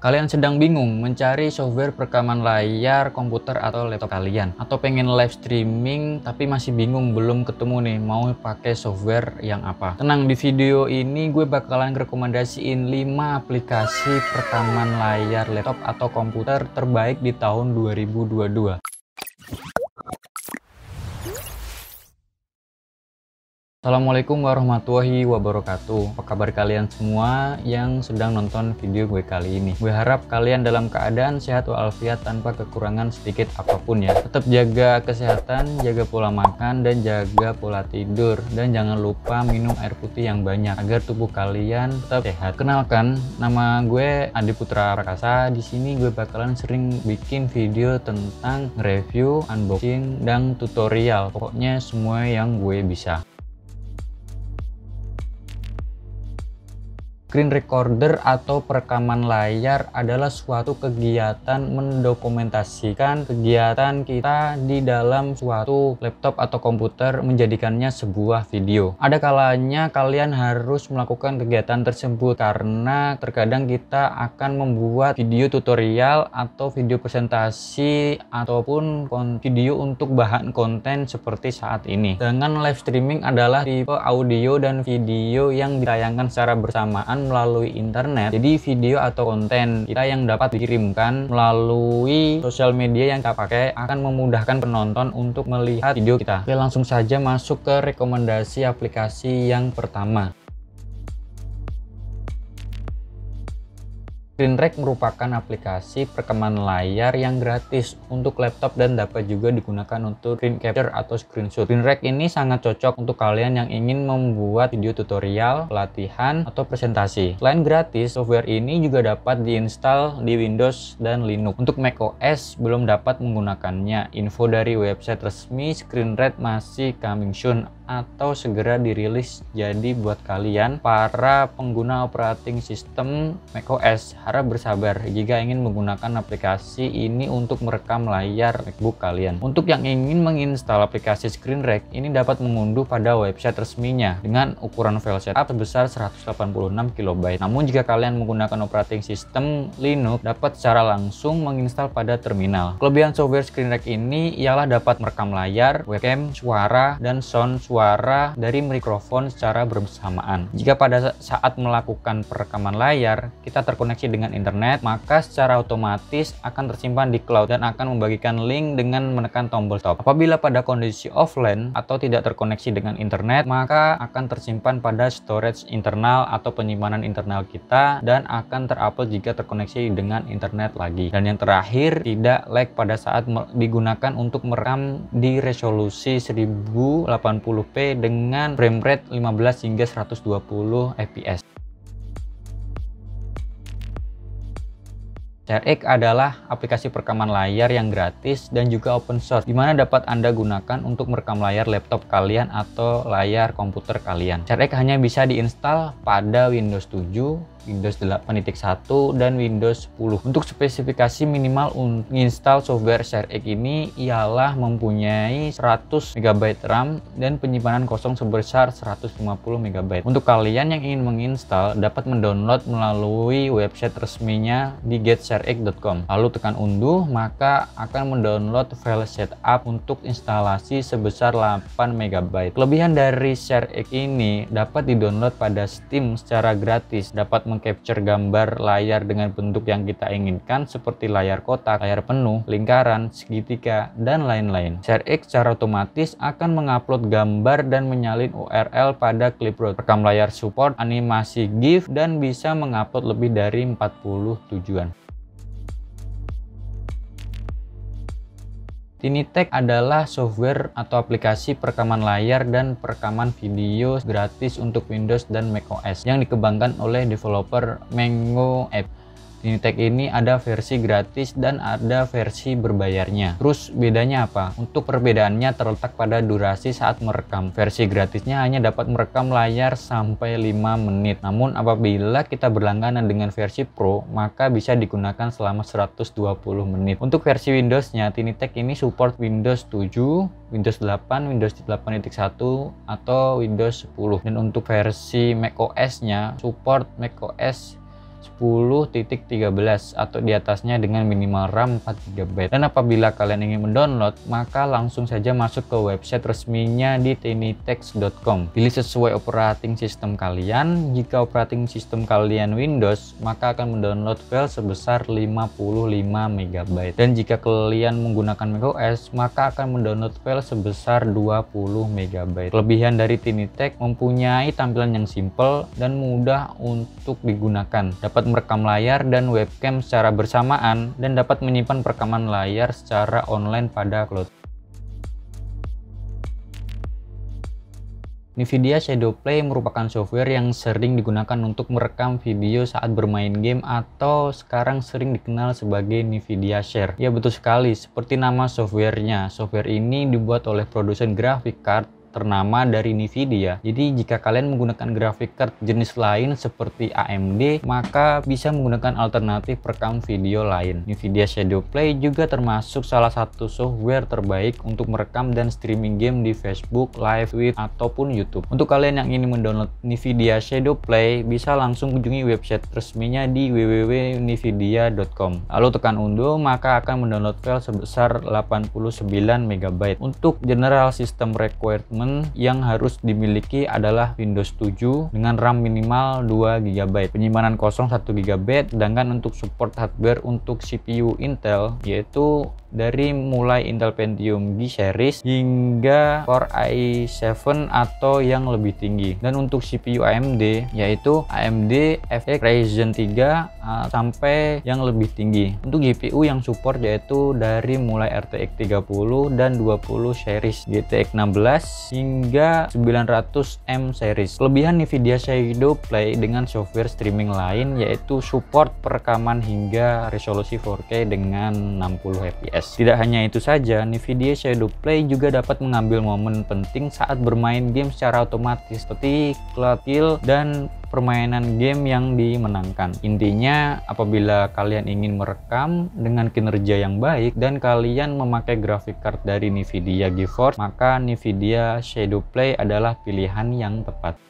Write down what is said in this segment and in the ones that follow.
Kalian sedang bingung mencari software perekaman layar komputer atau laptop kalian, atau pengen live streaming tapi masih bingung belum ketemu nih mau pakai software yang apa. Tenang, di video ini gue bakalan rekomendasiin 5 aplikasi perekaman layar laptop atau komputer terbaik di tahun 2022. Assalamualaikum warahmatullahi wabarakatuh. Apa kabar kalian semua yang sedang nonton video gue kali ini? Gue harap kalian dalam keadaan sehat walafiat tanpa kekurangan sedikit apapun ya. Tetap jaga kesehatan, jaga pola makan, dan jaga pola tidur. Dan jangan lupa minum air putih yang banyak agar tubuh kalian tetap sehat. Kenalkan, nama gue Adi Putra Prakasa. Di sini gue bakalan sering bikin video tentang review, unboxing, dan tutorial. Pokoknya semua yang gue bisa. Screen recorder atau perekaman layar adalah suatu kegiatan mendokumentasikan kegiatan kita di dalam suatu laptop atau komputer menjadikannya sebuah video. Ada kalanya kalian harus melakukan kegiatan tersebut karena terkadang kita akan membuat video tutorial atau video presentasi ataupun video untuk bahan konten seperti saat ini. Dengan live streaming adalah tipe audio dan video yang ditayangkan secara bersamaan melalui internet. Jadi video atau konten kita yang dapat dikirimkan melalui sosial media yang kita pakai akan memudahkan penonton untuk melihat video kita. Oke, langsung saja masuk ke rekomendasi aplikasi yang pertama. ScreenRec merupakan aplikasi perekaman layar yang gratis untuk laptop dan dapat juga digunakan untuk screen capture atau screenshot. ScreenRec ini sangat cocok untuk kalian yang ingin membuat video tutorial, pelatihan, atau presentasi. Selain gratis, software ini juga dapat diinstal di Windows dan Linux. Untuk macOS belum dapat menggunakannya. Info dari website resmi, ScreenRec masih coming soon atau segera dirilis. Jadi buat kalian para pengguna operating system macOS, harap bersabar jika ingin menggunakan aplikasi ini untuk merekam layar MacBook kalian. Untuk yang ingin menginstal aplikasi ScreenRec, ini dapat mengunduh pada website resminya dengan ukuran file setup sebesar 186 KB. Namun jika kalian menggunakan operating system Linux, dapat secara langsung menginstal pada terminal. Kelebihan software ScreenRec ini ialah dapat merekam layar, webcam, suara, dan sound suara dari mikrofon secara bersamaan. Jika pada saat melakukan perekaman layar kita terkoneksi dengan internet, maka secara otomatis akan tersimpan di cloud dan akan membagikan link dengan menekan tombol stop. Apabila pada kondisi offline atau tidak terkoneksi dengan internet, maka akan tersimpan pada storage internal atau penyimpanan internal kita dan akan terupload jika terkoneksi dengan internet lagi. Dan yang terakhir, tidak lag pada saat digunakan untuk merekam di resolusi 1080p dengan frame rate 15 hingga 120 fps. ShareX adalah aplikasi perekaman layar yang gratis dan juga open source, di mana dapat Anda gunakan untuk merekam layar laptop kalian atau layar komputer kalian. ShareX hanya bisa diinstal pada Windows 7, Windows 8.1, dan Windows 10. Untuk spesifikasi minimal menginstal software ShareX ini ialah mempunyai 100 MB RAM dan penyimpanan kosong sebesar 150 MB. Untuk kalian yang ingin menginstal, dapat mendownload melalui website resminya di getsharex.com. Lalu tekan unduh, maka akan mendownload file setup untuk instalasi sebesar 8 MB. Kelebihan dari ShareX ini dapat didownload pada Steam secara gratis, dapat mengcapture gambar layar dengan bentuk yang kita inginkan seperti layar kotak, layar penuh, lingkaran, segitiga, dan lain-lain. ShareX secara otomatis akan mengupload gambar dan menyalin URL pada Clipboard. Rekam layar support animasi GIF dan bisa mengupload lebih dari 40 tujuan. Tinitech adalah software atau aplikasi perekaman layar dan perekaman video gratis untuk Windows dan macOS yang dikembangkan oleh developer Mango App. Tinitech ini ada versi gratis dan ada versi berbayarnya. Terus bedanya apa? Untuk perbedaannya terletak pada durasi saat merekam. Versi gratisnya hanya dapat merekam layar sampai 5 menit. Namun apabila kita berlangganan dengan versi Pro, maka bisa digunakan selama 120 menit. Untuk versi Windows-nya, Tinitech ini support Windows 7, Windows 8, Windows 8.1, atau Windows 10. Dan untuk versi macOS-nya, support macOS 10.13 atau di atasnya dengan minimal RAM 4 GB. Dan apabila kalian ingin mendownload, maka langsung saja masuk ke website resminya di tinytext.com. Pilih sesuai operating system kalian. Jika operating system kalian Windows, maka akan mendownload file sebesar 55 MB. Dan jika kalian menggunakan macOS, maka akan mendownload file sebesar 20 MB. Kelebihan dari Tinytext mempunyai tampilan yang simple dan mudah untuk digunakan. Dapat merekam layar dan webcam secara bersamaan dan dapat menyimpan perekaman layar secara online pada cloud. NVIDIA Shadowplay merupakan software yang sering digunakan untuk merekam video saat bermain game atau sekarang sering dikenal sebagai NVIDIA Share. Ya betul sekali, seperti nama softwarenya. Software ini dibuat oleh produsen graphic card ternama dari NVIDIA. Jadi jika kalian menggunakan graphic card jenis lain seperti AMD, maka bisa menggunakan alternatif perekam video lain. NVIDIA Shadowplay juga termasuk salah satu software terbaik untuk merekam dan streaming game di Facebook, Live, Twitch, ataupun YouTube. Untuk kalian yang ingin mendownload NVIDIA Shadowplay, bisa langsung kunjungi website resminya di www.nvidia.com. Lalu tekan unduh, maka akan mendownload file sebesar 89 MB. Untuk general system requirement yang harus dimiliki adalah Windows 7 dengan RAM minimal 2 GB, penyimpanan kosong 1 GB, sedangkan untuk support hardware untuk CPU Intel yaitu dari mulai Intel Pentium G series hingga Core i7 atau yang lebih tinggi. Dan untuk CPU AMD yaitu AMD FX Ryzen 3 sampai yang lebih tinggi. Untuk GPU yang support yaitu dari mulai RTX 30 dan 20 series, GTX 16 hingga 900M series. Kelebihan NVIDIA Shadowplay dengan software streaming lain yaitu support perekaman hingga resolusi 4K dengan 60 fps. Tidak hanya itu saja, NVIDIA Shadowplay juga dapat mengambil momen penting saat bermain game secara otomatis seperti cloud kill dan permainan game yang dimenangkan. Intinya, apabila kalian ingin merekam dengan kinerja yang baik dan kalian memakai graphic card dari NVIDIA GeForce, maka NVIDIA Shadowplay adalah pilihan yang tepat.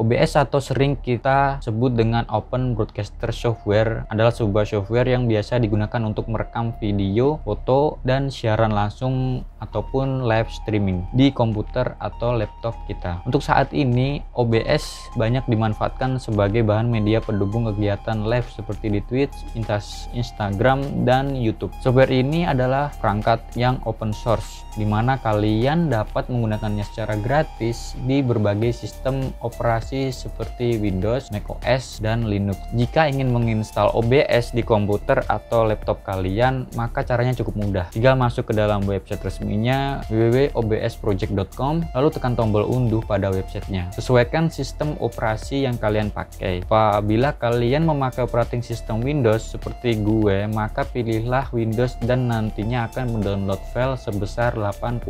OBS atau sering kita sebut dengan Open Broadcaster Software adalah sebuah software yang biasa digunakan untuk merekam video, foto, dan siaran langsung ataupun live streaming di komputer atau laptop kita. Untuk saat ini, OBS banyak dimanfaatkan sebagai bahan media pendukung kegiatan live seperti di Twitch, Instagram, dan YouTube. Software ini adalah perangkat yang open source, di mana kalian dapat menggunakannya secara gratis di berbagai sistem operasi seperti Windows, macOS, dan Linux. Jika ingin menginstal OBS di komputer atau laptop kalian, maka caranya cukup mudah. Tinggal masuk ke dalam website resminya www.obsproject.com, lalu tekan tombol unduh pada websitenya. Sesuaikan sistem operasi yang kalian pakai. Apabila kalian memakai operating system Windows seperti gue, maka pilihlah Windows dan nantinya akan mendownload file sebesar 88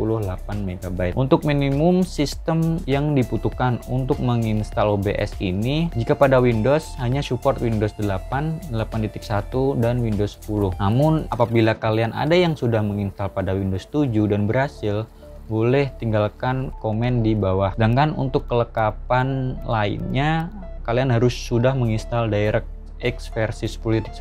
MB. Untuk minimum sistem yang dibutuhkan untuk menginstal OBS ini, jika pada Windows hanya support Windows 8, 8.1, dan Windows 10. Namun apabila kalian ada yang sudah menginstal pada Windows 7 dan berhasil, boleh tinggalkan komen di bawah. Sedangkan untuk kelengkapan lainnya, kalian harus sudah menginstal DirectX versi 10.1.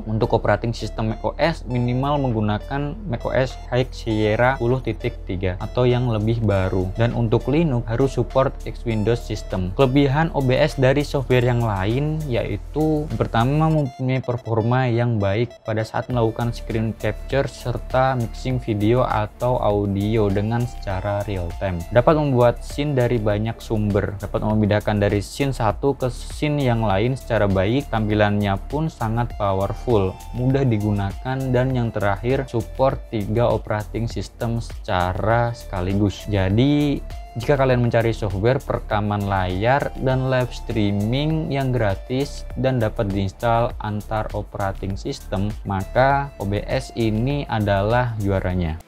Untuk operating system macOS minimal menggunakan macOS High Sierra 10.3 atau yang lebih baru, dan untuk Linux harus support X Windows System. Kelebihan OBS dari software yang lain yaitu pertama, mempunyai performa yang baik pada saat melakukan screen capture serta mixing video atau audio dengan secara real time. Dapat membuat scene dari banyak sumber, dapat membedakan dari scene satu ke scene yang lain secara baik. Tampilan pun sangat powerful, mudah digunakan, dan yang terakhir support 3 operating system secara sekaligus. Jadi jika kalian mencari software perekaman layar dan live streaming yang gratis dan dapat diinstal antar operating system, maka OBS ini adalah juaranya.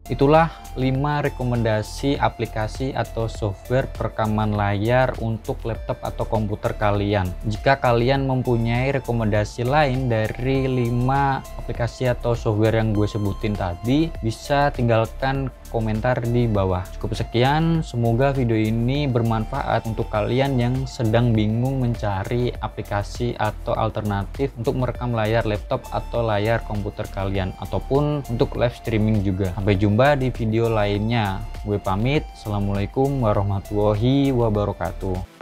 Itulah 5 rekomendasi aplikasi atau software perekaman layar untuk laptop atau komputer kalian. Jika kalian mempunyai rekomendasi lain dari 5 aplikasi atau software yang gue sebutin tadi, bisa tinggalkan komentar di bawah. Cukup sekian, semoga video ini bermanfaat untuk kalian yang sedang bingung mencari aplikasi atau alternatif untuk merekam layar laptop atau layar komputer kalian, ataupun untuk live streaming juga. Sampai jumpa di video lainnya. Gue pamit. Assalamualaikum warahmatullahi wabarakatuh.